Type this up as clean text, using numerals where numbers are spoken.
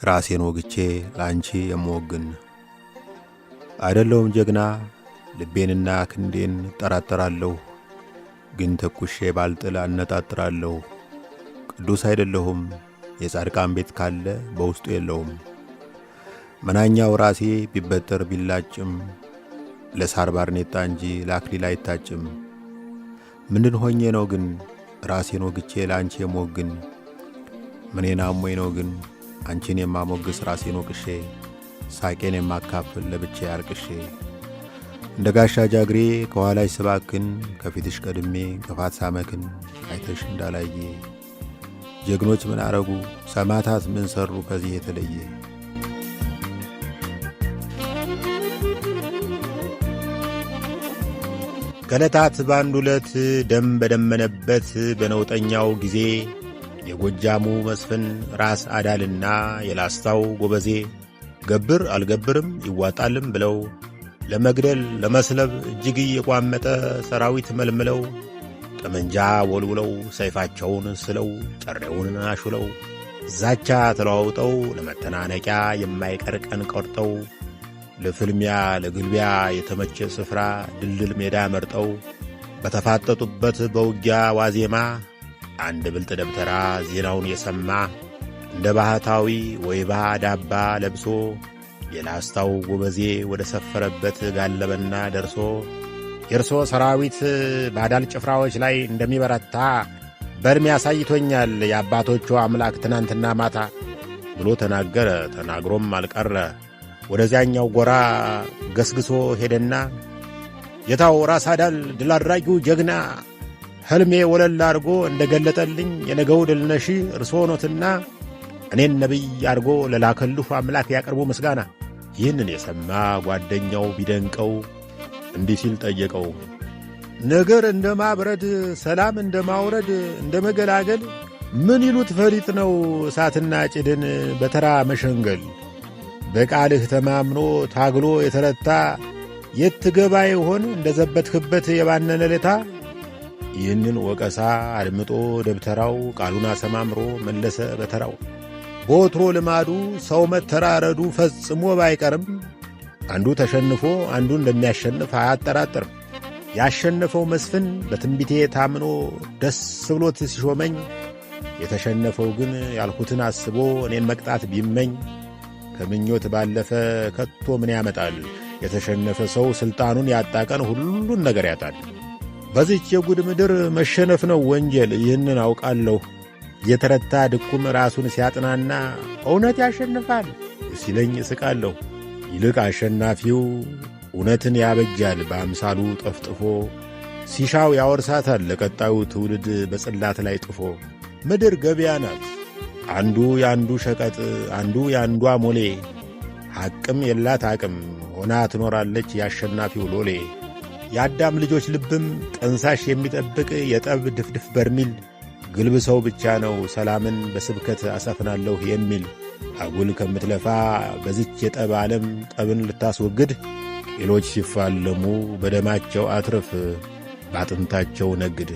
ራሴን ወግቼ ላንቺ የምወግን አይደለሁም ጀግና ልቤንና ክንዴን ጠራጠራለሁ ግን ተኩሼ ባልጥል አነጣጥራለሁ ቅዱስ አይደለሁም የጻድቃን ቤት ካለ በውስጡ የለውም መናኛው ራሴ ቢበጠር ቢላጭም ለሳር ባርኔጣ እንጂ ለአክሊል አይታጭም ምንድን ሆኜ ነው ግን ራሴን ወግቼ ላንቺ የምወግን ምኔን አሞኝ ነው ግን አንቺን የማሞግስ ራሴን ወቅሼ ሳቄን የማካፍል ለብቻዬ አርቅሼ እንደ ጋሻ ጃግሬ ከኋላሽ ስባክን ከፊትሽ ቀድሜ ከፋት ሳመክን አይተሽ እንዳላየ ጀግኖች ምን አረጉ ሰማዕታት ምን ሰሩ ከዚህ የተለየ ከዕለታት በአንድ ዕለት ደም በደመነበት በነውጠኛው ጊዜ የጎጃሙ መስፍን ራስ አዳልና የላስታው ጎበዜ ገብር አልገብርም ይዋጣልም ብለው ለመግደል ለመስለብ እጅግ የቋመጠ ሰራዊት መልምለው ጠመንጃ ወልውለው ሰይፋቸውን ስለው ጨሬውን አሹለው ዛቻ ተለዋውጠው ለመተናነቂያ የማይቀር ቀን ቆርጠው ለፍልሚያ ለግልቢያ የተመቸ ስፍራ ድልድል ሜዳ መርጠው በተፋጠጡበት በውጊያ ዋዜማ አንድ ብልጥ ደብተራ ዜናውን የሰማ እንደ ባህታዊ ወይባ ዳባ ለብሶ የላስታው ጎበዜ ወደ ሰፈረበት ጋለበና ደርሶ የእርሶ ሰራዊት ባዳል ጭፍራዎች ላይ እንደሚበረታ በርሜ ያሳይቶኛል የአባቶቹ አምላክ ትናንትና ማታ ብሎ ተናገረ ተናግሮም አልቀረ ወደዚያኛው ጎራ ገስግሶ ሄደና የታው ራስ አዳል ድል አድራጊው ጀግና ሕልሜ ወለል አድርጎ እንደገለጠልኝ የነገው ድልነሺ እርሶ ኖትና እኔን ነቢይ አድርጎ ለላከልሁ አምላክ ያቀርቡ ምስጋና ይህንን የሰማ ጓደኛው ቢደንቀው እንዲህ ሲል ጠየቀው ነገር እንደ ማብረድ ሰላም እንደ ማውረድ እንደ መገላገል ምን ይሉት ፈሊጥ ነው እሳትና ጭድን በተራ መሸንገል በቃልህ ተማምኖ ታግሎ የተረታ የት ትገባ ይሆን እንደ ዘበትክበት የባነነ ለታ ይህንን ወቀሳ አድምጦ ደብተራው ቃሉን አሰማምሮ መለሰ በተራው በወትሮ ልማዱ ሰው መተራረዱ ፈጽሞ ባይቀርም አንዱ ተሸንፎ አንዱ እንደሚያሸንፍ አያጠራጥርም ያሸነፈው መስፍን በትንቢቴ ታምኖ ደስ ብሎት ሲሾመኝ የተሸነፈው ግን ያልኩትን አስቦ እኔን መቅጣት ቢመኝ ከምኞት ባለፈ ከቶ ምን ያመጣል የተሸነፈ ሰው ስልጣኑን ያጣቀን ሁሉን ነገር ያጣል በዚች የጉድ ምድር መሸነፍ ነው ወንጀል ይህንን አውቃለሁ የተረታ ድኩም ራሱን ሲያጥናና እውነት ያሸንፋል ሲለኝ እስቃለሁ ይልቅ አሸናፊው እውነትን ያበጃል በአምሳሉ ጠፍጥፎ ሲሻው ያወርሳታል ለቀጣዩ ትውልድ በጽላት ላይ ጥፎ ምድር ገበያ ናት አንዱ ያንዱ ሸቀጥ አንዱ ያንዷ ሞሌ ሐቅም የላት አቅም ሆና ትኖራለች ያሸናፊው ሎሌ የአዳም ልጆች ልብም ጠንሳሽ የሚጠብቅ የጠብ ድፍድፍ በርሚል ግልብ ሰው ብቻ ነው ሰላምን በስብከት አሰፍናለሁ የሚል አጉል ከምትለፋ በዚች የጠብ ዓለም ጠብን ልታስወግድ ሌሎች ሲፋለሙ በደማቸው አትርፍ ባጥንታቸው ነግድ